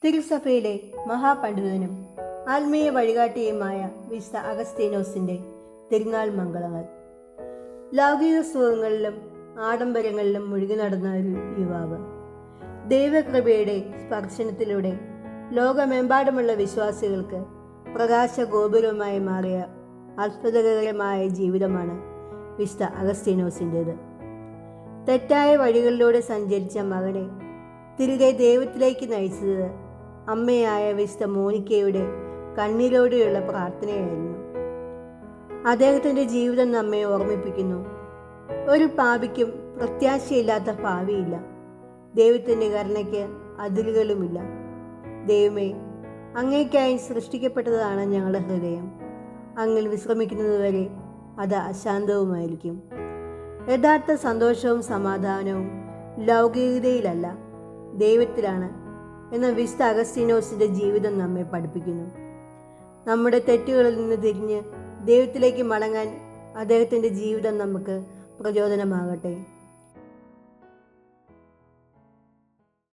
തിരുസഭയിലെ മഹാപണ്ഡിതനും ആത്മീയ വഴികാട്ടിയുമായ വിശുദ്ധ അഗസ്തീനോസിൻ്റെ തിരുനാൾ മംഗളങ്ങൾ. ലൗകിക സുഖങ്ങളിലും ആഡംബരങ്ങളിലും മുഴുകി നടന്ന ഒരു യുവാവ് ദൈവകൃപയുടെ സ്പർശനത്തിലൂടെ ലോകമെമ്പാടുമുള്ള വിശ്വാസികൾക്ക് പ്രകാശ ഗോപുരവുമായി മാറിയ അത്ഭുതകരമായ ജീവിതമാണ് വിശുദ്ധ അഗസ്തീനോസിൻ്റേത്. തെറ്റായ വഴികളിലൂടെ സഞ്ചരിച്ച മകനെ തിരികെ ദൈവത്തിലേക്ക് നയിച്ചത് അമ്മയായ വിശുദ്ധ മോനിക്കയുടെ കണ്ണീരോടെയുള്ള പ്രാർത്ഥനയായിരുന്നു. അദ്ദേഹത്തിൻ്റെ ജീവിതം നമ്മെ ഓർമ്മിപ്പിക്കുന്നു, ഒരു പാപിക്കും പ്രത്യാശയില്ലാത്ത ഭാവിയില്ല. ദൈവത്തിൻ്റെ കരുണയ്ക്ക് അതിരുകളുമില്ല. ദൈവമേ, അങ്ങേയ്ക്കായി സൃഷ്ടിക്കപ്പെട്ടതാണ് ഞങ്ങളുടെ ഹൃദയം. അങ്ങിൽ വിശ്രമിക്കുന്നതുവരെ അത് അശാന്തവുമായിരിക്കും. യഥാർത്ഥ സന്തോഷവും സമാധാനവും ലൗകികതയിലല്ല, ദൈവത്തിലാണ് എന്ന വിശുദ്ധ അഗസ്തീനോസിൻ്റെ ജീവിതം നമ്മെ പഠിപ്പിക്കുന്നു. നമ്മുടെ തെറ്റുകളിൽ നിന്ന് തിരിഞ്ഞ് ദൈവത്തിലേക്ക് മടങ്ങാൻ അദ്ദേഹത്തിൻ്റെ ജീവിതം നമുക്ക് പ്രചോദനമാകട്ടെ.